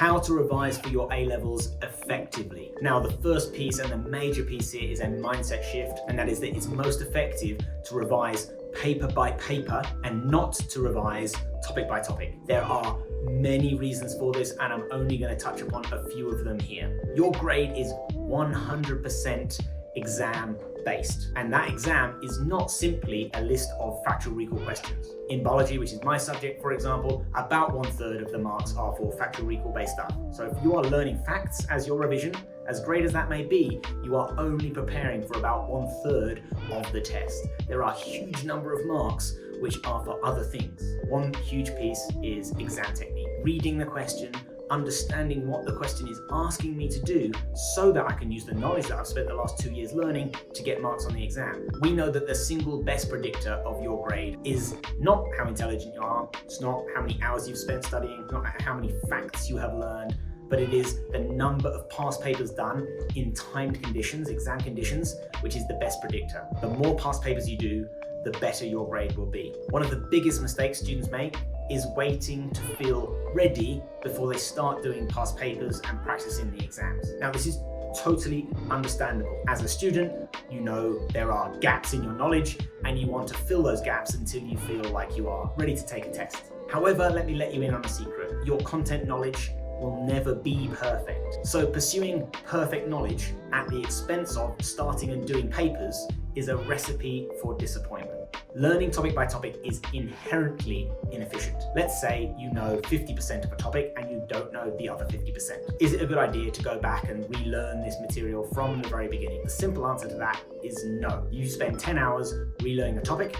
How to revise for your A-levels effectively. Now, the first piece and the major piece here is a mindset shift, and that is that it's most effective to revise paper by paper and not to revise topic by topic. There are many reasons for this, and I'm only going to touch upon a few of them here. Your grade is 100% exam based, and that exam is not simply a list of factual recall questions. In biology, which is my subject, for example, about 1/3 of the marks are for factual recall based stuff. So if you are learning facts as your revision, as great as that may be, you are only preparing for about 1/3 of the test. There are a huge number of marks which are for other things. One huge piece is exam technique. Reading the question, understanding what the question is asking me to do so that I can use the knowledge that I've spent the last 2 years learning to get marks on the exam. We know that the single best predictor of your grade is not how intelligent you are, it's not how many hours you've spent studying, not how many facts you have learned, but it is the number of past papers done in timed conditions, exam conditions, which is the best predictor. The more past papers you do, the better your grade will be. One of the biggest mistakes students make is waiting to feel ready before they start doing past papers and practicing the exams. Now, this is totally understandable. As a student, you know there are gaps in your knowledge and you want to fill those gaps until you feel like you are ready to take a test. However, let me let you in on a secret. Your content knowledge will never be perfect. So pursuing perfect knowledge at the expense of starting and doing papers is a recipe for disappointment. Learning topic by topic is inherently inefficient. Let's say you know 50% of a topic and you don't know the other 50%. Is it a good idea to go back and relearn this material from the very beginning? The simple answer to that is no. You spend 10 hours relearning a topic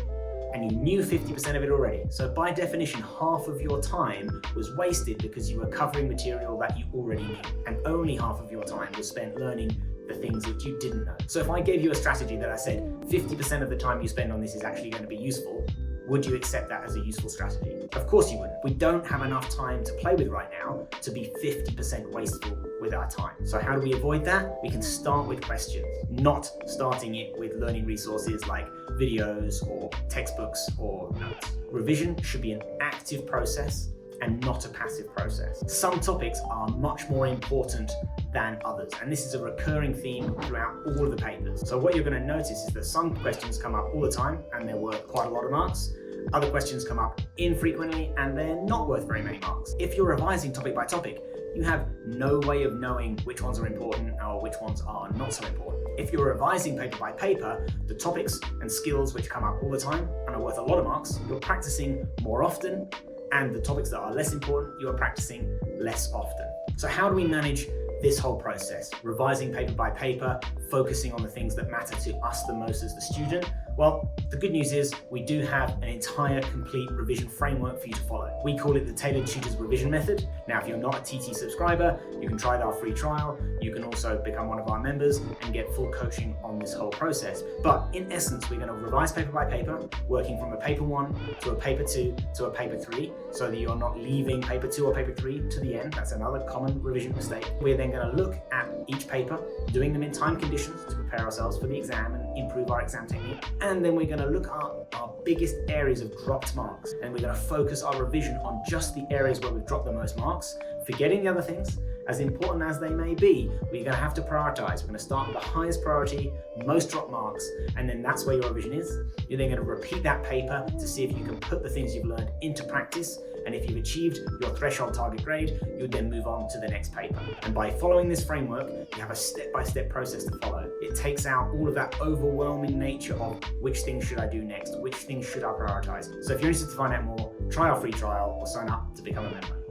and you knew 50% of it already. So by definition, half of your time was wasted because you were covering material that you already knew, and only half of your time was spent learning the things that you didn't know. So if I gave you a strategy that I said 50% of the time you spend on this is actually going to be useful, would you accept that as a useful strategy? Of course you wouldn't. We don't have enough time to play with right now to be 50% wasteful with our time. So how do we avoid that? We can start with questions, not starting it with learning resources like videos or textbooks or notes. Revision should be an active process and not a passive process. Some topics are much more important than others, and this is a recurring theme throughout all of the papers. So what you're going to notice is that some questions come up all the time and they're worth quite a lot of marks. Other questions come up infrequently and they're not worth very many marks. If you're revising topic by topic, you have no way of knowing which ones are important or which ones are not so important. If you're revising paper by paper, the topics and skills which come up all the time and are worth a lot of marks, you're practicing more often, and the topics that are less important, you are practicing less often. So how do we manage this whole process? Revising paper by paper, focusing on the things that matter to us the most as the student? Well, the good news is we do have an entire complete revision framework for you to follow. We call it the Tailored Tutors Revision Method. Now, if you're not a TT subscriber, you can try our free trial. You can also become one of our members and get full coaching on this whole process. But in essence, we're going to revise paper by paper, working from a paper 1 to a paper 2 to a paper 3, so that you're not leaving paper 2 or paper 3 to the end. That's another common revision mistake. We're then going to look at each paper, doing them in time conditions to prepare ourselves for the exam and improve our exam technique. And then we're going to look at our biggest areas of dropped marks, and we're going to focus our revision on just the areas where we've dropped the most marks, forgetting the other things. As important as they may be, we're going to have to prioritize. We're going to start with the highest priority, most drop marks, and then that's where your revision is. You're then going to repeat that paper to see if you can put the things you've learned into practice, and if you've achieved your threshold target grade, you would then move on to the next paper. And by following this framework, you have a step-by-step process to follow. It takes out all of that overwhelming nature of which things should I do next, which things should I prioritize. So if you're interested to find out more, try our free trial or sign up to become a member.